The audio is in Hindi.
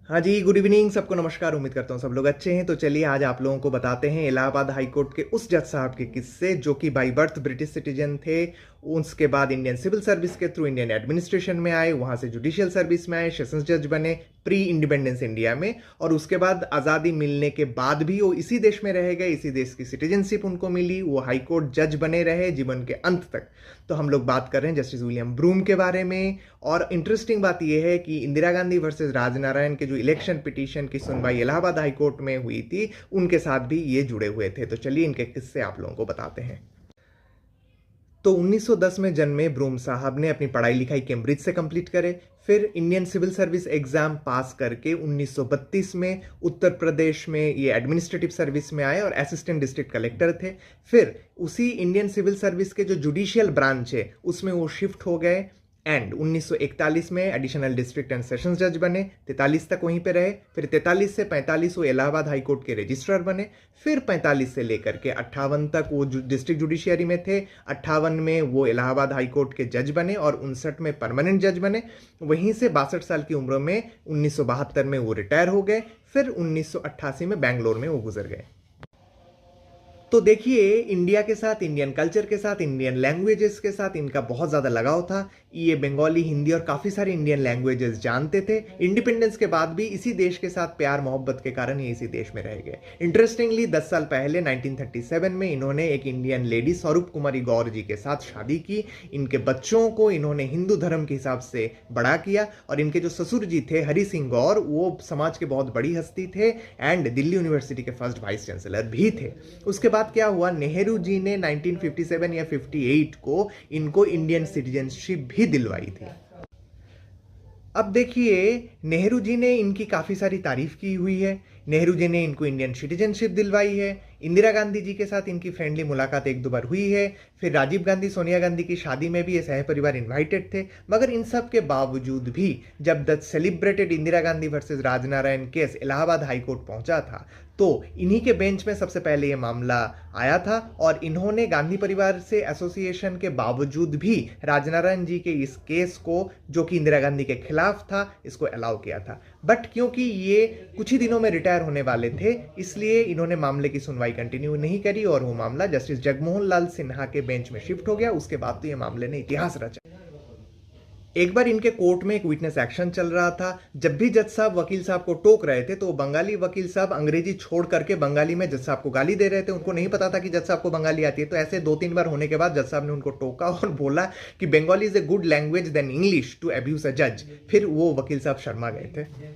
हाँ जी, गुड इवनिंग सबको नमस्कार। उम्मीद करता हूँ सब लोग अच्छे हैं। तो चलिए आज आप लोगों को बताते हैं इलाहाबाद हाई कोर्ट के उस जज साहब के किस्से जो कि बाई बर्थ ब्रिटिश सिटीजन थे। उसके बाद इंडियन सिविल सर्विस के थ्रू इंडियन एडमिनिस्ट्रेशन में आए, वहाँ से जुडिशियल सर्विस में आए, सेशंस जज बने प्री इंडिपेंडेंस इंडिया में, और उसके बाद आज़ादी मिलने के बाद भी वो इसी देश में रह गए, इसी देश की सिटीजनशिप उनको मिली, वो हाई कोर्ट जज बने रहे जीवन के अंत तक। तो हम लोग बात कर रहे हैं जस्टिस विलियम ब्रूम के बारे में। और इंटरेस्टिंग बात यह है कि इंदिरा गांधी वर्सेस राजनारायण के जो इलेक्शन पिटीशन की सुनवाई इलाहाबाद हाई कोर्ट में हुई थी, उनके साथ भी ये जुड़े हुए थे। तो चलिए इनके किस्से आप लोगों को बताते हैं। तो 1910 में जन्मे ब्रूम साहब ने अपनी पढ़ाई लिखाई कैम्ब्रिज से कंप्लीट करे। फिर Indian civil service exam pass करके 1932 में उत्तर प्रदेश में ये एडमिनिस्ट्रेटिव सर्विस में आए और असिस्टेंट डिस्ट्रिक्ट कलेक्टर थे। फिर उसी इंडियन सिविल सर्विस के जो जुडिशियल ब्रांच है उसमें वो शिफ्ट हो गए एंड 1941 में एडिशनल डिस्ट्रिक्ट एंड सेशंस जज बने। 43 तक वहीं पे रहे। फिर 43 से 45 वो इलाहाबाद हाई कोर्ट के रजिस्ट्रार बने। फिर 45 से लेकर के 58 तक वो डिस्ट्रिक्ट जुडिशियरी में थे। 58 में वो इलाहाबाद हाई कोर्ट के जज बने और 59 में परमानेंट जज बने। वहीं से 62 साल की उम्र में 1972 में वो रिटायर हो गए। फिर 1988 में बैंगलोर में वो गुजर गए। तो देखिए, इंडिया के साथ, इंडियन कल्चर के साथ, इंडियन लैंग्वेजेस के साथ इनका बहुत ज़्यादा लगाव था। ये बंगाली, हिंदी और काफ़ी सारे इंडियन लैंग्वेजेस जानते थे। इंडिपेंडेंस के बाद भी इसी देश के साथ प्यार मोहब्बत के कारण ये इसी देश में रह गए। इंटरेस्टिंगली 10 साल पहले 1937 में इन्होंने एक इंडियन लेडी स्वरूप कुमारी गौर जी के साथ शादी की। इनके बच्चों को इन्होंने हिंदू धर्म के हिसाब से बड़ा किया। और इनके जो ससुर जी थे हरि सिंह गौर, वो समाज के बहुत बड़ी हस्ती थे एंड दिल्ली यूनिवर्सिटी के फर्स्ट वाइस चांसलर भी थे। उसके बाद क्या हुआ, नेहरू जी ने 1957 या 58 को इनको इंडियन सिटीजनशिप भी दिलवाई थी। अब देखिए, नेहरू जी ने इनकी काफ़ी सारी तारीफ की हुई है। नेहरू जी ने इनको इंडियन सिटीजनशिप दिलवाई है। इंदिरा गांधी जी के साथ इनकी फ्रेंडली मुलाकात एक दो बार हुई है। फिर राजीव गांधी, सोनिया गांधी की शादी में भी ये सह परिवार इन्वाइटेड थे। मगर इन सब के बावजूद भी जब the celebrated Indira Gandhi versus Rajnarayan case Allahabad high court पहुंचा था, तो इन्हीं के बेंच में सबसे पहले ये मामला आया था और इन्होंने गांधी परिवार से एसोसिएशन के बावजूद भी राजनारायण जी के इस केस को, जो कि इंदिरा गांधी के खिलाफ था, इसको अलाउ किया था। बट क्योंकि ये कुछ ही दिनों में रिटायर होने वाले थे, इसलिए इन्होंने मामले की सुनवाई कंटिन्यू नहीं करी और वो मामला जस्टिस जगमोहन लाल सिन्हा के बेंच में शिफ्ट हो गया। उसके बाद तो ये मामले ने इतिहास रचा। एक बार इनके कोर्ट में एक विटनेस एक्शन चल रहा था। जब भी जज साहब वकील साहब को टोक रहे थे तो बंगाली वकील साहब अंग्रेजी छोड़ करके बंगाली में जज साहब को गाली दे रहे थे। उनको नहीं पता था कि जज साहब को बंगाली आती है। तो ऐसे 2-3 बार होने के बाद जज साहब ने उनको टोका और बोला कि Bengali is a good language than English to abuse a जज। फिर वो वकील साहब शर्मा गए थे।